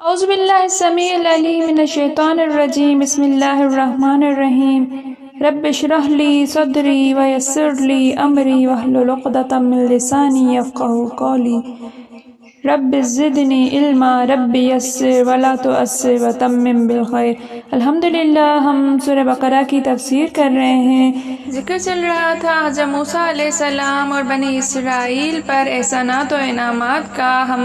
اعوذ باللہ السمیع العلیم من الشیطان الرجیم بسم اللہ الرحمن الرحیم رب اشرح لی صدری ویسر لی امری واحلل عقدۃ من لسانی یفقهوا قولی رب زدنی علما رب یسر ولا تعسر وتمم بالخیر۔ الحمدللہ ہم سورہ بقرہ کی تفسیر کر رہے ہیں۔ ذکر چل رہا تھا حضرت موسیٰ علیہ السلام اور بنی اسرائیل پر احسانات و انعامات کا۔ ہم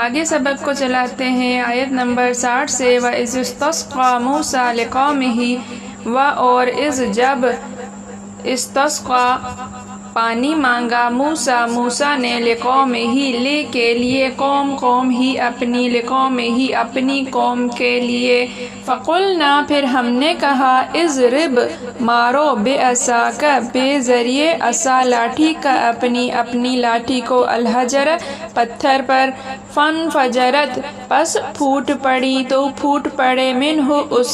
آگے سبق کو چلاتے ہیں آیت نمبر 60 سے۔ وَإِذِ اسْتَسْقَىٰ مُوسَىٰ لِقَوْمِهِ اور اس جب استسقا پانی مانگا موسیٰ نے لِقَوْمِهِ لے کے لیے قوم ہی اپنی لِقَوْمِهِ اپنی قوم کے لیے۔ فَقُلْنَا پھر ہم نے کہا اضرب مارو بِعَصَاكَ بے ذریعے عصا لاٹھی کا اپنی لاٹھی کو الحجر پتھر پر۔ فانفجرت پس پھوٹ پڑی تو پھوٹ پڑے منہ اس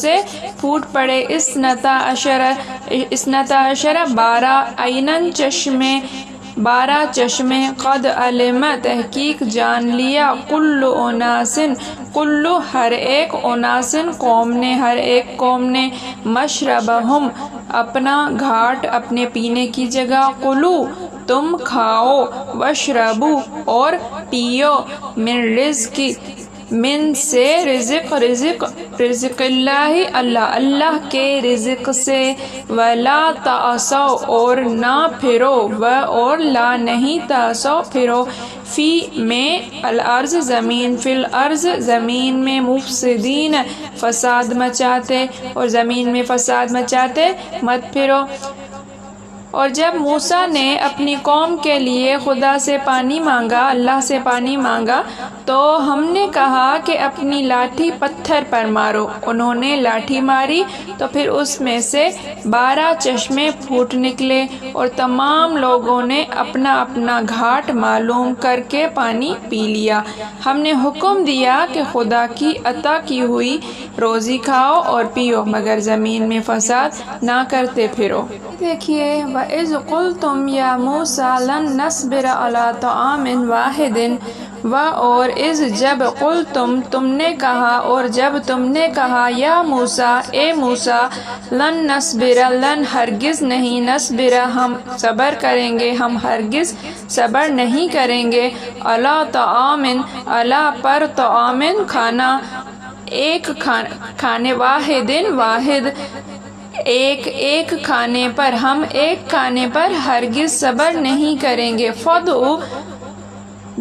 سے پھوٹ پڑے اثنتا عشر 12 عیناً چشمے قد علم تحقیق جان لیا کل ہر ایک قوم نے مشربہم اپنا گھاٹ اپنے پینے کی جگہ کلو تم کھاؤ وشربو اور پیو من سے رزق اللہ کے رزق سے ولا تعصوا اور نہ پھرو اور لا نہیں تعصوا پھرو فی میں الارض زمین میں مفسدین فساد مچاتے اور زمین میں فساد مچاتے مت پھرو۔ اور جب موسیٰ نے اپنی قوم کے لیے خدا سے پانی مانگا اللہ سے پانی مانگا تو ہم نے کہا کہ اپنی لاٹھی پتھر پر مارو۔ انہوں نے لاٹھی ماری تو پھر اس میں سے 12 چشمے پھوٹ نکلے اور تمام لوگوں نے اپنا گھاٹ معلوم کر کے پانی پی لیا۔ ہم نے حکم دیا کہ خدا کی عطا کی ہوئی روزی کھاؤ اور پیو مگر زمین میں فساد نہ کرتے پھرو۔ دیکھیے وَإِذْ قُلْتُمْ يَا مُوسَىٰ لَن نَّصْبِرَ عَلَىٰ طَعَامٍ وَاحِدٍ اور اس جب قلتم تم نے کہا اور جب تم نے کہا یا موسیٰ اے موسیٰ لن نصبر لن ہرگز نہیں نصبر ہم صبر کریں گے ہم ہرگز صبر نہیں کریں گے علی طعام علی پر طعام کھانا ایک کھانے واحد ایک کھانے پر ہم ایک کھانے پر ہرگز صبر نہیں کریں گے۔ فدعو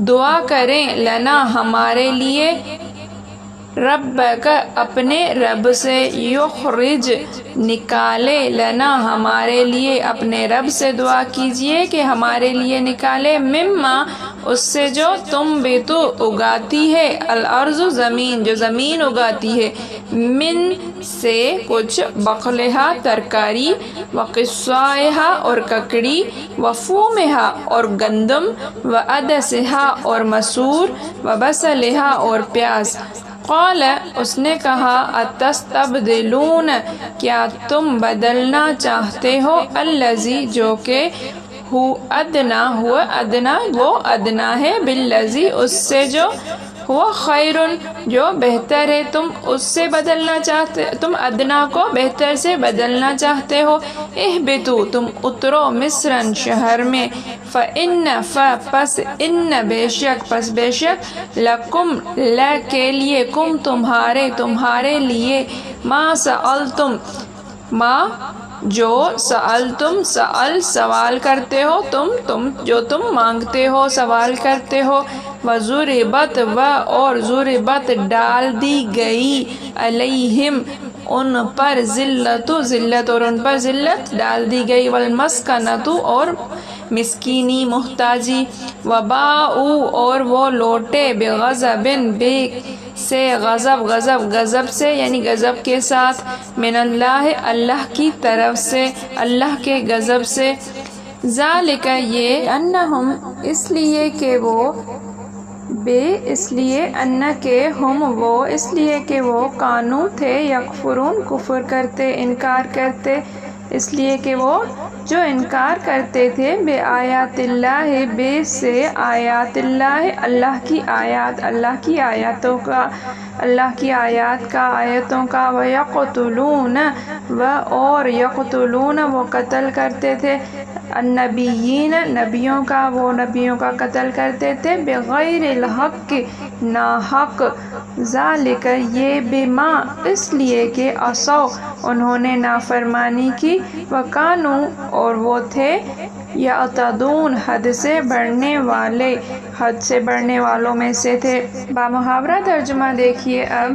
دعا کریں لنا ہمارے لیے ربک اپنے رب سے یخرج نکالے لنا ہمارے لیے اپنے رب سے دعا کیجئے کہ ہمارے لیے نکالے مما اس سے جو تم بیتو اگاتی ہے الارض زمین جو زمین اگاتی ہے من سے کچھ بقلہا ترکاری وقصائہا اور ککڑی وفومہا اور گندم وعدسہا اور مسور وبصلہا اور پیاز۔ قال اس نے کہا اتستبدلون کیا تم بدلنا چاہتے ہو الذی جو کہ وہ ادنا ہے بالذی اس سے جو وہ خیر جو بہتر ہے تم اس سے بدلنا چاہتے تم ادنا کو بہتر سے بدلنا چاہتے ہو۔ اہبتو تم اترو مصرن شہر میں پس بے شک لکم کے لیے کم تمہارے لیے ما سألتم ما جو سألتم سوال کرتے ہو تم جو تم مانگتے ہو سوال کرتے ہو وضربت اور ضربت ڈال دی گئی علیہم ان پر ذلت اور ان پر ذلت ڈال دی گئی والمسکنۃ اور مسکینی محتاجی وباؤ اور وہ لوٹے بغضب سے غضب سے یعنی غضب کے ساتھ من اللہ کی طرف سے اللہ کے غضب سے ذالک یہ انہم اس لیے کہ وہ کانو تھے یکفرون کفر کرتے انکار کرتے اس لیے کہ وہ جو انکار کرتے تھے بے آیات اللہ، بے سے آیات اللہ، اللہ کی آیات، اللہ کی آیاتوں کا، اللہ کی آیات کا، آیتوں کا، وَيَقْتُلُونَ اور یقتلون وہ قتل کرتے تھے، النبیین نبیوں کا، وہ نبیوں کا قتل کرتے تھے، بغیر الحق ناحق، ذالک یہ بما اس لیے کہ عصوا انہوں نے نافرمانی کی، وکانوا اور وہ تھے یعتدون حد سے بڑھنے والے، حد سے بڑھنے والوں میں سے تھے۔ بامحاورہ ترجمہ دیکھیے اب۔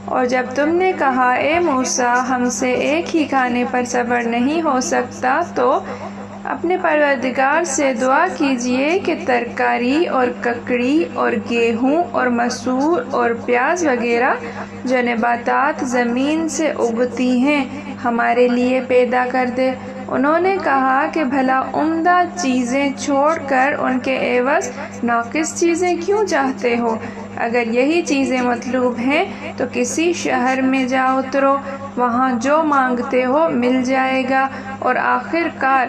اور جب تم نے کہا اے موسیٰ ہم سے ایک ہی کھانے پر صبر نہیں ہو سکتا، تو اپنے پروردگار سے دعا کیجئے کہ ترکاری اور ککڑی اور گیہوں اور مسور اور پیاز وغیرہ جو نباتات زمین سے اگتی ہیں ہمارے لیے پیدا کر دے۔ انہوں نے کہا کہ بھلا عمدہ چیزیں چھوڑ کر ان کے عوض ناقص چیزیں کیوں چاہتے ہو؟ اگر یہی چیزیں مطلوب ہیں تو کسی شہر میں جا اترو، وہاں جو مانگتے ہو مل جائے گا، اور آخر کار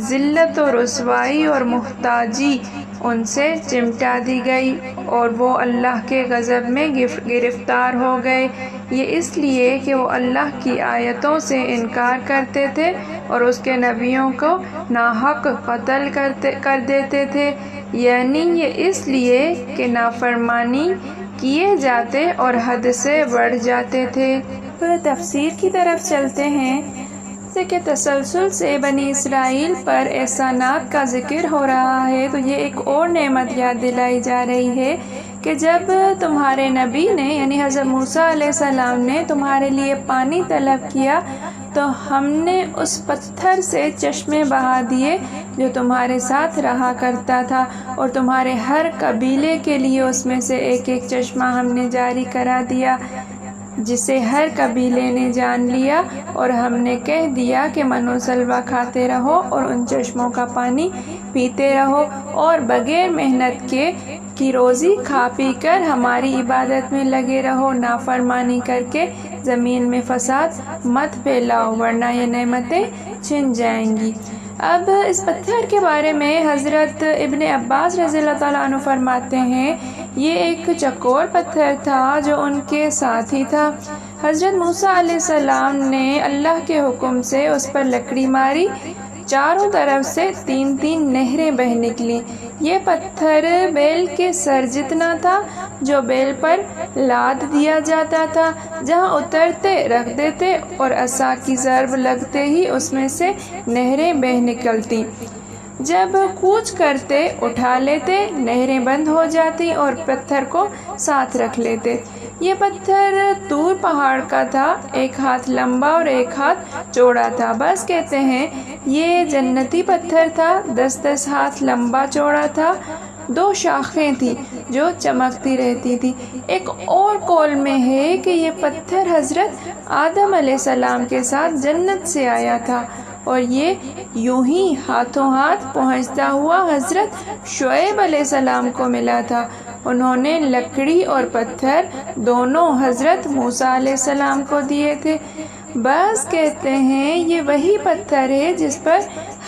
ذلت و رسوائی اور محتاجی ان سے چمٹا دی گئی، اور وہ اللہ کے غضب میں گرفتار ہو گئے۔ یہ اس لیے کہ وہ اللہ کی آیتوں سے انکار کرتے تھے اور اس کے نبیوں کو ناحق قتل کر دیتے تھے، یعنی یہ اس لیے کہ نافرمانی کیے جاتے اور حد سے بڑھ جاتے تھے۔ تفسیر کی طرف چلتے ہیں کہ تسلسل سے بنی اسرائیل پر احسانات کا ذکر ہو رہا ہے، تو یہ ایک اور نعمت یاد دلائی جا رہی ہے کہ جب تمہارے نبی نے یعنی حضرت موسیٰ علیہ السلام نے تمہارے لیے پانی طلب کیا تو ہم نے اس پتھر سے چشمے بہا دیے جو تمہارے ساتھ رہا کرتا تھا، اور تمہارے ہر قبیلے کے لیے اس میں سے ایک ایک چشمہ ہم نے جاری کرا دیا، جسے ہر قبیلے نے جان لیا، اور ہم نے کہہ دیا کہ من و سلوہ کھاتے رہو اور ان چشموں کا پانی پیتے رہو، اور بغیر محنت کے کی روزی کھا پی کر ہماری عبادت میں لگے رہو، نافرمانی کر کے زمین میں فساد مت پھیلاؤ ورنہ یہ نعمتیں چھن جائیں گی۔ اب اس پتھر کے بارے میں حضرت ابن عباس رضی اللہ تعالیٰ عنہ فرماتے ہیں یہ ایک چکور پتھر تھا جو ان کے ساتھ ہی تھا۔ حضرت موسیٰ علیہ السلام نے اللہ کے حکم سے اس پر لکڑی ماری، چاروں طرف سے 3 نہریں بہہ نکلی۔ یہ پتھر بیل کے سر جتنا تھا جو بیل پر لاد دیا جاتا تھا، جہاں اترتے رکھ دیتے اور عصا کی ضرب لگتے ہی اس میں سے نہریں بہہ نکلتی، جب کوچ کرتے اٹھا لیتے نہریں بند ہو جاتی اور پتھر کو ساتھ رکھ لیتے۔ یہ پتھر طور پہاڑ کا تھا، 1 ہاتھ لمبا اور 1 ہاتھ چوڑا تھا، بس کہتے ہیں یہ جنتی پتھر تھا، 10 ہاتھ لمبا چوڑا تھا، 2 شاخیں تھیں جو چمکتی رہتی تھی۔ ایک اور قول میں ہے کہ یہ پتھر حضرت آدم علیہ السلام کے ساتھ جنت سے آیا تھا، اور یہ یوں ہی ہاتھوں ہاتھ پہنچتا ہوا حضرت شعیب علیہ السلام کو ملا تھا۔ انہوں نے لکڑی اور پتھر دونوں حضرت موسیٰ علیہ السلام کو دیے تھے۔ بعض کہتے ہیں یہ وہی پتھر ہے جس پر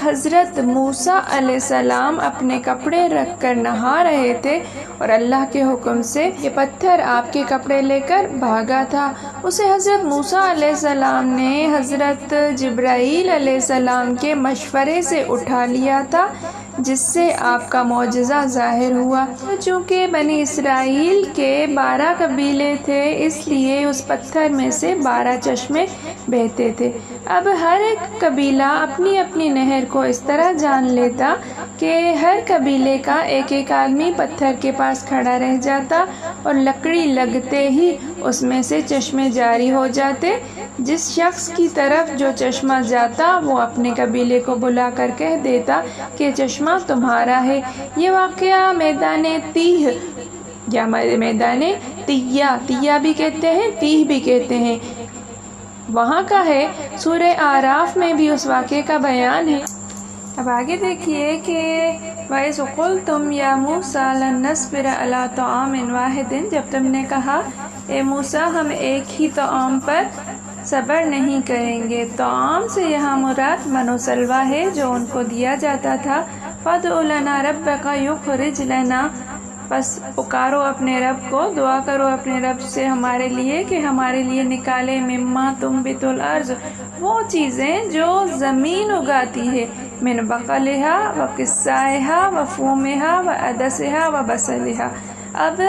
حضرت موسیٰ علیہ السلام اپنے کپڑے رکھ کر نہا رہے تھے اور اللہ کے حکم سے یہ پتھر آپ کے کپڑے لے کر بھاگا تھا۔ اسے حضرت موسیٰ علیہ السلام نے حضرت جبرائیل علیہ السلام کے مشورے سے اٹھا لیا تھا، جس سے آپ کا معجزہ ظاہر ہوا۔ چونکہ بنی اسرائیل کے 12 قبیلے تھے، اس لیے اس پتھر میں سے 12 چشمے بہتے تھے۔ اب ہر ایک قبیلہ اپنی اپنی نہر کو اس طرح جان لیتا کہ ہر قبیلے کا ایک ایک آدمی پتھر کے پاس کھڑا رہ جاتا اور لکڑی لگتے ہی اس میں سے چشمے جاری ہو جاتے۔ جس شخص کی طرف جو چشمہ جاتا وہ اپنے قبیلے کو بلا کر کہہ دیتا کہ چشمہ تمہارا ہے۔ یہ واقعہ میدان تیہ یا میدان تیہ بھی کہتے ہیں، تیہ بھی کہتے ہیں، وہاں کا ہے۔ سورہ اعراف میں بھی اس واقعے کا بیان ہے۔ اب آگے دیکھیے کہ وَإِذْ قُلْتُمْ يَا مُوسَىٰ لَن نَّصْبِرَ عَلَىٰ طَعَامٍ وَاحِدٍ، جب تم نے کہا اے موسیٰ ہم ایک ہی طعام پر صبر نہیں کریں گے۔ طعام سے یہاں مراد من و سلوہ ہے جو ان کو دیا جاتا تھا۔ فادع لنا ربک یخرج لنا، بس پکارو اپنے رب کو، دعا کرو اپنے رب سے ہمارے لیے کہ ہمارے لیے نکالے مما تنبت الارض، وہ چیزیں جو زمین اگاتی ہے، من بقلہا و قثائہا و فومہا و عدسہا و بصلہا۔ اب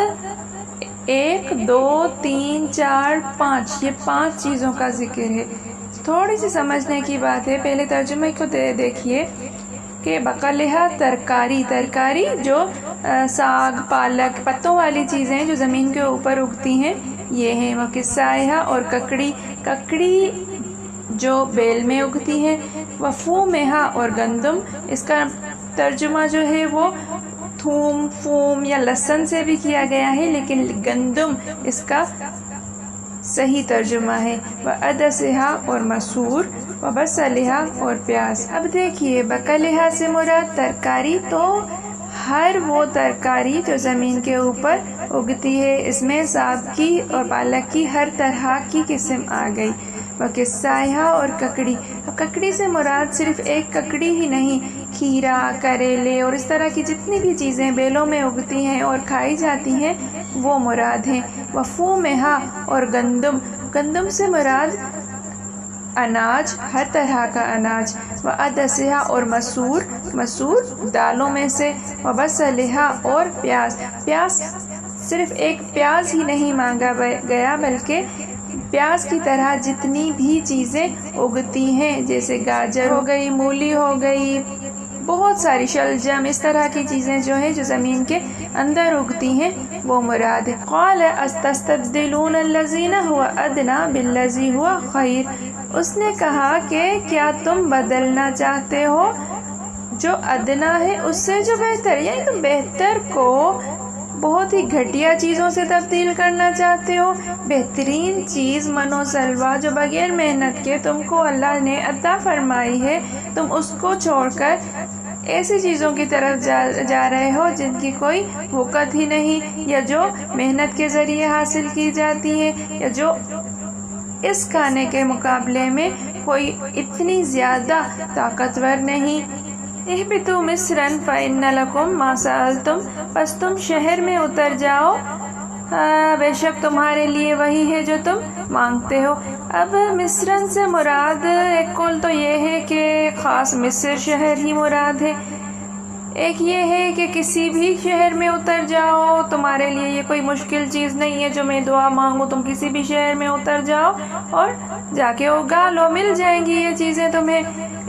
1 2 3 4 5 یہ 5 چیزوں کا ذکر ہے۔ تھوڑی سی سمجھنے کی بات ہے، پہلے ترجمے کو دیکھیے کہ بقلہا ترکاری جو ساگ پالک پتوں والی چیزیں جو زمین کے اوپر اگتی ہیں یہ ہیں، وہ قثائہا اور ککڑی جو بیل میں اگتی ہیں، وفومہا اور گندم، اس کا ترجمہ جو ہے وہ تھوم فوم یا لہسن سے بھی کیا گیا ہے، لیکن گندم اس کا صحیح ترجمہ ہے، وعدسہا اور مسور، وبصلہا اور پیاز۔ اب دیکھیے بقلہا سے مراد ترکاری، تو ہر وہ ترکاری جو زمین کے اوپر اگتی ہے، اس میں ساگ کی اور پالک کی ہر طرح کی قسم آ گئی۔ وقثائہا اور ککڑی سے مراد صرف ایک ککڑی ہی نہیں، کھیرا کریلے اور اس طرح کی جتنی بھی چیزیں بیلوں میں اگتی ہیں اور کھائی جاتی ہیں وہ مراد ہیں۔ وفومہا اور گندم سے مراد اناج، ہر طرح کا اناج۔ وعدسہا اور مسور دالوں میں سے۔ وبصلہا اور پیاز صرف ایک پیاز ہی نہیں مانگا گیا بلکہ پیاز کی طرح جتنی بھی چیزیں اگتی ہیں، جیسے گاجر ہو گئی، مولی ہو گئی، بہت ساری شلجم، اس طرح کی چیزیں جو ہیں جو زمین کے اندر اگتی ہیں وہ مراد ہے۔ قال استستبدلون الذی هو ادنی بالذی هو خیر، اس نے کہا کہ کیا تم بدلنا چاہتے ہو جو ادنا ہے اس سے جو بہتر، یعنی تم بہتر کو بہت ہی گھٹیا چیزوں سے تبدیل کرنا چاہتے ہو؟ بہترین چیز من و سلوہ جو بغیر محنت کے تم کو اللہ نے عطا فرمائی ہے، تم اس کو چھوڑ کر ایسی چیزوں کی طرف جا رہے ہو جن کی کوئی وقت ہی نہیں، یا جو محنت کے ذریعے حاصل کی جاتی ہیں، یا جو اس کھانے کے مقابلے میں کوئی اتنی زیادہ طاقتور نہیں۔ اہبطوا مصرا فإن لكم ما سألتم، پس تم شہر میں اتر جاؤ، بے شک تمہارے لیے وہی ہے جو تم مانگتے ہو۔ اب مصرن سے مراد ایک قول تو یہ ہے کہ خاص مصر شہر ہی مراد ہے، ایک یہ ہے کہ کسی بھی شہر میں اتر جاؤ، تمہارے لیے یہ کوئی مشکل چیز نہیں ہے جو میں دعا مانگوں، تم کسی بھی شہر میں اتر جاؤ اور جا کے اگا لو، مل جائیں گی یہ چیزیں تمہیں۔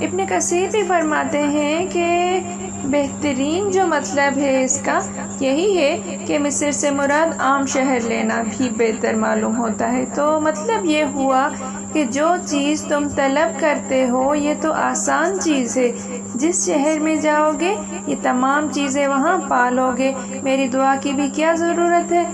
ابن کثیر بھی فرماتے ہیں کہ بہترین جو مطلب ہے اس کا یہی ہے کہ مصر سے مراد عام شہر لینا بھی بہتر معلوم ہوتا ہے۔ تو مطلب یہ ہوا کہ جو چیز تم طلب کرتے ہو یہ تو آسان چیز ہے، جس شہر میں جاؤ گے یہ تمام چیزیں وہاں پالو گے، میری دعا کی بھی کیا ضرورت ہے؟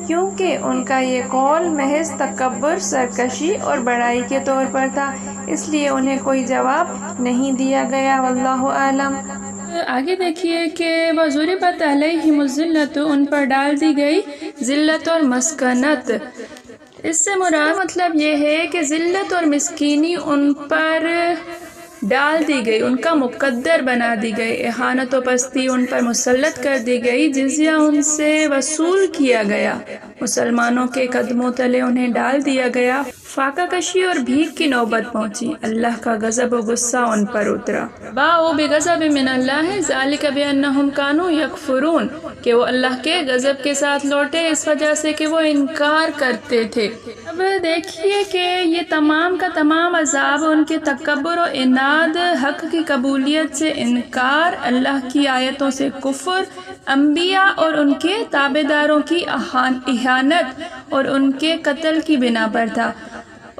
کیونکہ ان کا یہ قول محض تکبر، سرکشی اور بڑائی کے طور پر تھا، اس لیے انہیں کوئی جواب نہیں دیا گیا۔ واللہ اعلم۔ آگے دیکھیے کہ وَضُرِبَتْ عَلَيْهِمُ الذِّلَّةُ، ان پر ڈال دی گئی ذلت اور مسکنت۔ اس سے مراد مطلب یہ ہے کہ ذلت اور مسکینی ان پر ڈال دی گئی، ان کا مقدر بنا دی گئی، اہانت و پستی ان پر مسلط کر دی گئی، جزیہ ان سے وصول کیا گیا، مسلمانوں کے قدموں تلے انہیں ڈال دیا گیا، فاقہ کشی اور بھیک کی نوبت پہنچی، اللہ کا غضب و غصہ ان پر اترا۔ باءوا بغضب من اللہ ذلک بانہم کانوا یکفرون، کہ وہ اللہ کے غضب کے ساتھ لوٹے اس وجہ سے کہ وہ انکار کرتے تھے۔ اب دیکھیے کہ یہ تمام کا تمام عذاب ان کے تکبر و عناد، حق کی قبولیت سے انکار، اللہ کی آیتوں سے کفر، انبیاء اور ان کے تابع داروں کی اہانت اور ان کے قتل کی بنا پر تھا۔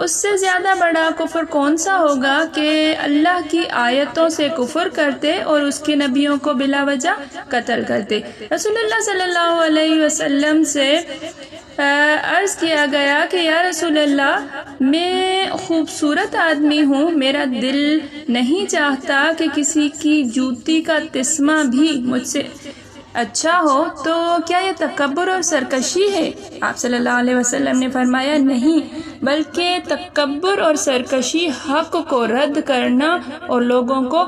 اس سے زیادہ بڑا کفر کون سا ہوگا کہ اللہ کی آیتوں سے کفر کرتے اور اس کے نبیوں کو بلا وجہ قتل کرتے۔ رسول اللہ صلی اللہ علیہ وسلم سے عرض کیا گیا کہ یا رسول اللہ، میں خوبصورت آدمی ہوں، میرا دل نہیں چاہتا کہ کسی کی جوتی کا تسمہ بھی مجھ سے اچھا ہو تو کیا یہ تکبر اور سرکشی ہے؟ آپ صلی اللہ علیہ وسلم نے فرمایا نہیں، بلکہ تکبر اور سرکشی حق کو رد کرنا اور لوگوں کو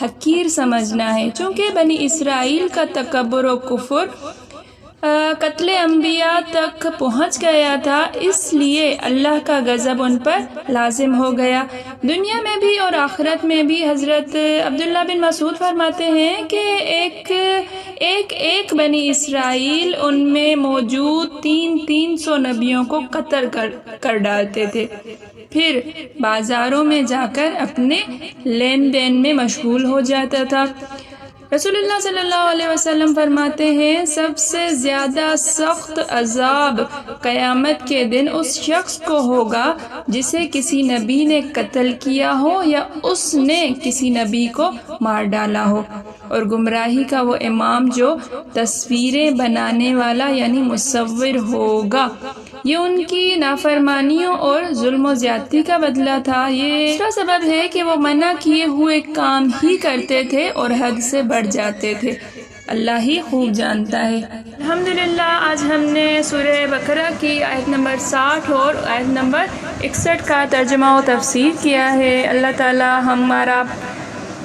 حقیر سمجھنا ہے۔ چونکہ بنی اسرائیل کا تکبر و کفر قتل انبیاء تک پہنچ گیا تھا، اس لیے اللہ کا غضب ان پر لازم ہو گیا، دنیا میں بھی اور آخرت میں بھی۔ حضرت عبداللہ بن مسعود فرماتے ہیں کہ ایک بنی اسرائیل ان میں موجود 300 نبیوں کو قتل کر ڈالتے تھے، پھر بازاروں میں جا کر اپنے لین دین میں مشغول ہو جاتا تھا۔ رسول اللہ صلی اللہ علیہ وسلم فرماتے ہیں سب سے زیادہ سخت عذاب قیامت کے دن اس شخص کو ہوگا جسے کسی نبی نے قتل کیا ہو یا اس نے کسی نبی کو مار ڈالا ہو، اور گمراہی کا وہ امام جو تصویریں بنانے والا یعنی مصور ہوگا۔ یہ ان کی نافرمانیوں اور ظلم و زیادتی کا بدلہ تھا۔ یہ دوسرا سبب ہے کہ وہ منع کیے ہوئے کام ہی کرتے تھے اور حد سے بڑھ جاتے تھے، اللہ ہی خوب جانتا ہے۔ الحمدللہ آج ہم نے سورہ بقرہ کی آیت نمبر 60 اور آیت نمبر 61 کا ترجمہ و تفسیر کیا ہے۔ اللہ تعالی ہمارا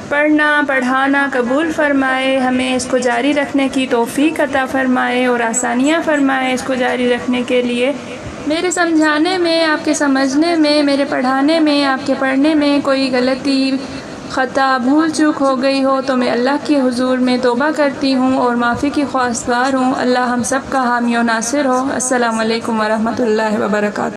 پڑھنا پڑھانا قبول فرمائے، ہمیں اس کو جاری رکھنے کی توفیق عطا فرمائے اور آسانیاں فرمائے اس کو جاری رکھنے کے لیے۔ میرے سمجھانے میں، آپ کے سمجھنے میں، میرے پڑھانے میں، آپ کے پڑھنے میں کوئی غلطی، خطا، بھول چوک ہو گئی ہو تو میں اللہ کے حضور میں توبہ کرتی ہوں اور معافی کی خواستگار ہوں۔ اللہ ہم سب کا حامی و ناصر ہو۔ السلام علیکم ورحمۃ اللہ وبرکاتہ۔